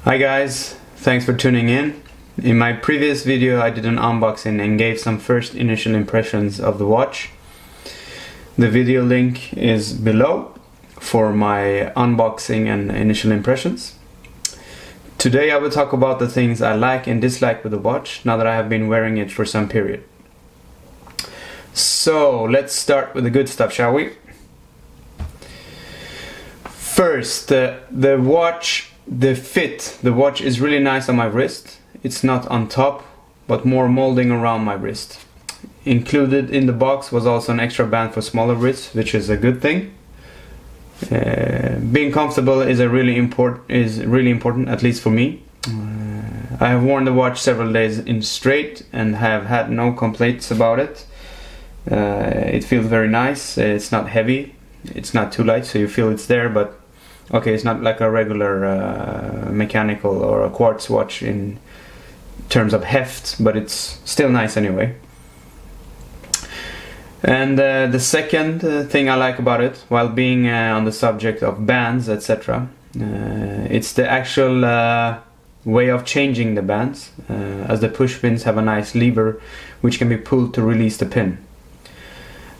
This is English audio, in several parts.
Hi guys, thanks for tuning in. In my previous video I did an unboxing and gave some first initial impressions of the watch. The video link is below for my unboxing and initial impressions. Today I will talk about the things I like and dislike with the watch now that I have been wearing it for some period. So let's start with the good stuff, shall we? First, the watch. The fit. The watch is really nice on my wrist. It's not on top, but more molding around my wrist. Included in the box was also an extra band for smaller wrists, which is a good thing. Being comfortable is really important, at least for me. I have worn the watch several days in straight and have had no complaints about it. It feels very nice. It's not heavy. It's not too light, so you feel it's there, but okay, it's not like a regular mechanical or a quartz watch in terms of heft, but it's still nice anyway. And the second thing I like about it, while being on the subject of bands, etc., it's the actual way of changing the bands, as the push pins have a nice lever which can be pulled to release the pin.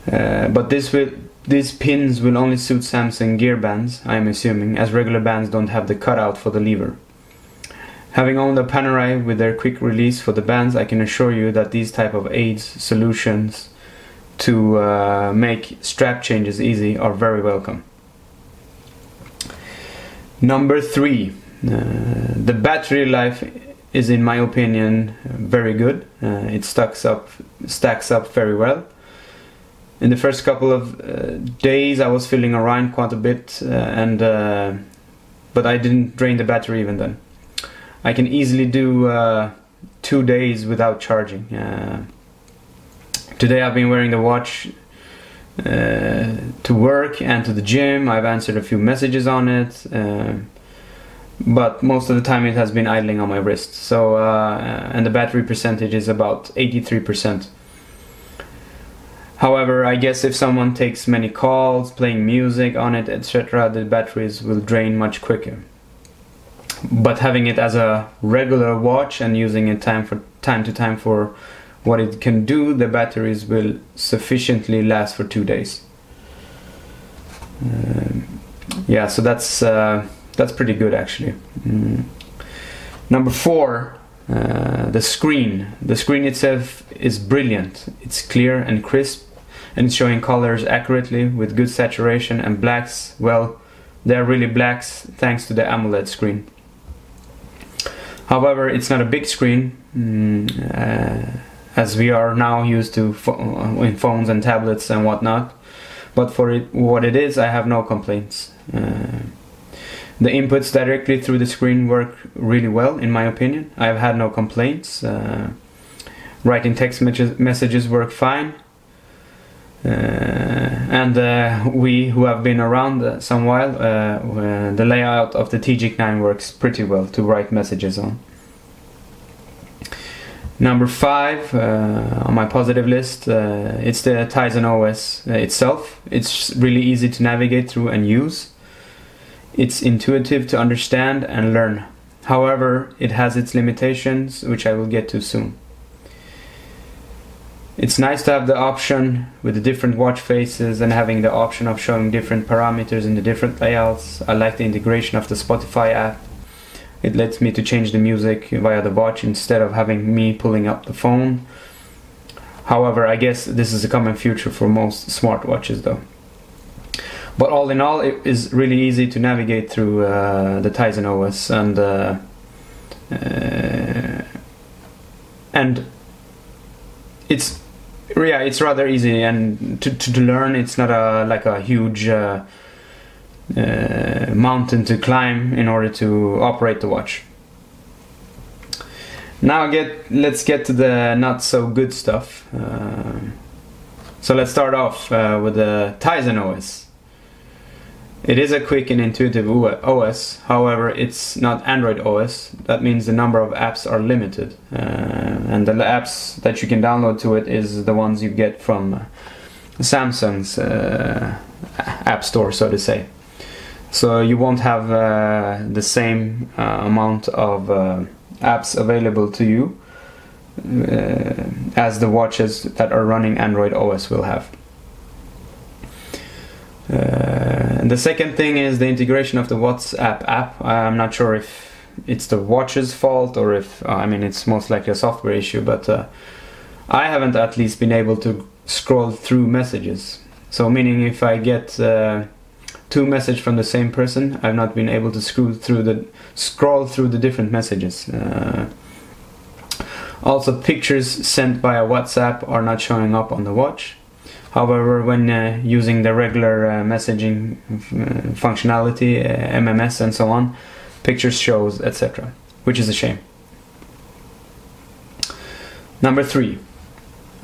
But these pins will only suit Samsung Gear bands, I am assuming, as regular bands don't have the cutout for the lever. Having owned a Panerai with their quick release for the bands, I can assure you that these type of aids solutions to make strap changes easy are very welcome. Number 3, the battery life is, in my opinion, very good. It stacks up very well. In the first couple of days I was feeling around quite a bit, but I didn't drain the battery even then. I can easily do 2 days without charging. Today I've been wearing the watch to work and to the gym. I've answered a few messages on it, but most of the time it has been idling on my wrist. So and the battery percentage is about 83%. However, I guess if someone takes many calls, playing music on it, etc., the batteries will drain much quicker. But having it as a regular watch and using it time to time for what it can do, the batteries will sufficiently last for 2 days. Yeah, so that's pretty good actually. Number 4. The screen. The screen itself is brilliant. It's clear and crisp, and it's showing colors accurately with good saturation, and blacks, well, they're really blacks thanks to the AMOLED screen. However, it's not a big screen, as we are now used to in phones and tablets and whatnot, but for what it is, I have no complaints. The inputs directly through the screen work really well, in my opinion. I have had no complaints. Writing text messages work fine. And we who have been around some while, the layout of the TG9 works pretty well to write messages on. Number 5 on my positive list, it's the Tizen Os itself. It's really easy to navigate through and use. It's intuitive to understand and learn. However, it has its limitations, which I will get to soon. It's nice to have the option with the different watch faces and having the option of showing different parameters in the different layouts. I like the integration of the Spotify app. It lets me to change the music via the watch instead of having me pulling up the phone. However, I guess this is a common feature for most smartwatches though. But all in all, it is really easy to navigate through the Tizen Os, and it's rather easy and to learn. It's not like a huge mountain to climb in order to operate the watch. Now let's get to the not so good stuff. So let's start off with the Tizen Os. It is a quick and intuitive OS, however it's not Android OS. That means the number of apps are limited, and the apps that you can download to it is the ones you get from Samsung's app store, so to say. So you won't have the same amount of apps available to you as the watches that are running Android OS will have. And the second thing is the integration of the Wats App. I'm not sure if it's the watch's fault or if, I mean, it's most likely a software issue, but I haven't at least been able to scroll through messages. So meaning if I get 2 messages from the same person, I've not been able to scroll through the different messages. Also, pictures sent via WhatsApp are not showing up on the watch. However, when using the regular messaging functionality, MMS and so on, pictures shows, etc., which is a shame. Number 3.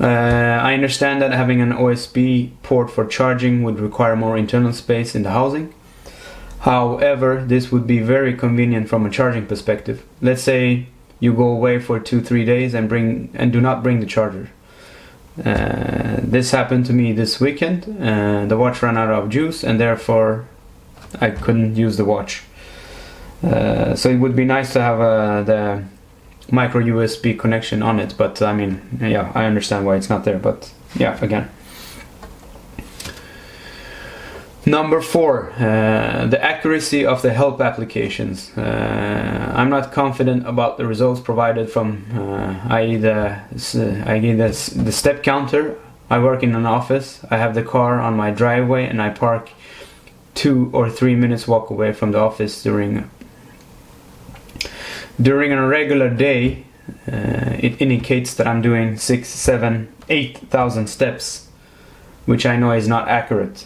I understand that having an USB port for charging would require more internal space in the housing. However, this would be very convenient from a charging perspective. Let's say you go away for 2-3 days and do not bring the charger. This happened to me this weekend. The watch ran out of juice and therefore I couldn't use the watch. So it would be nice to have the micro USB connection on it, but I mean, yeah, I understand why it's not there, but yeah, again. Number 4, the accuracy of the help applications. I'm not confident about the results provided from i.e. the step counter. I work in an office, I have the car on my driveway and I park 2 or 3 minutes walk away from the office during a regular day. It indicates that I'm doing 6, 7, 8,000 steps, which I know is not accurate.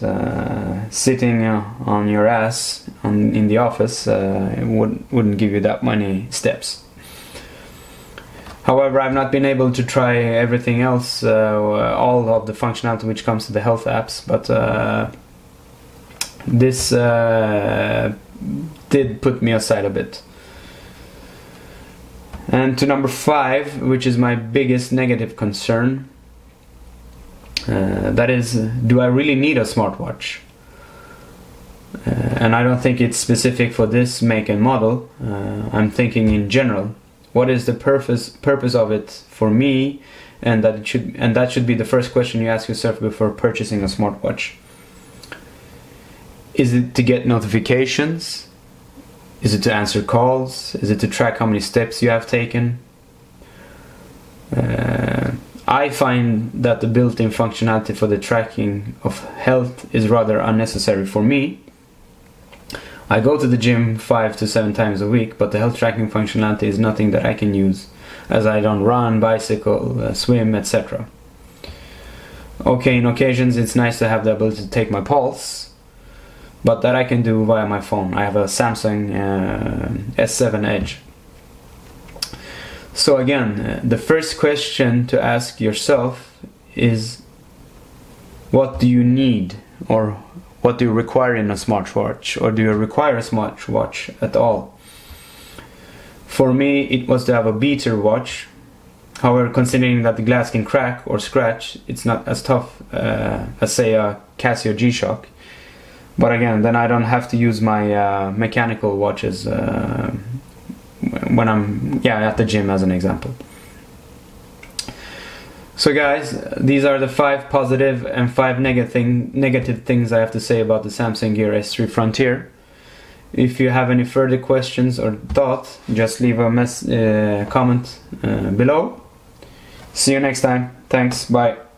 Sitting on your ass in the office wouldn't give you that many steps. However, I've not been able to try everything else, all of the functionality which comes to the health apps, but this did put me aside a bit. And to number 5, which is my biggest negative concern, that is, do I really need a smartwatch? And I don't think it's specific for this make and model. I'm thinking in general. What is the purpose of it for me? And that should be the first question you ask yourself before purchasing a smartwatch. Is it to get notifications? Is it to answer calls? Is it to track how many steps you have taken? I find that the built-in functionality for the tracking of health is rather unnecessary for me. I go to the gym 5 to 7 times a week, but the health tracking functionality is nothing that I can use, as I don't run, bicycle, swim, etc. Okay, in occasions it's nice to have the ability to take my pulse, but that I can do via my phone. I have a Samsung S7 Edge. So again, the first question to ask yourself is, what do you need, or what do you require in a smartwatch, or do you require a smartwatch at all? For me, it was to have a beater watch. However, considering that the glass can crack or scratch, it's not as tough as say a Casio G-Shock. But again, then I don't have to use my mechanical watches when I'm at the gym, as an example. So guys, these are the 5 positive and 5 negative things I have to say about the Samsung Gear S3 Frontier. If you have any further questions or thoughts, just leave a comment below. See you next time. Thanks. Bye.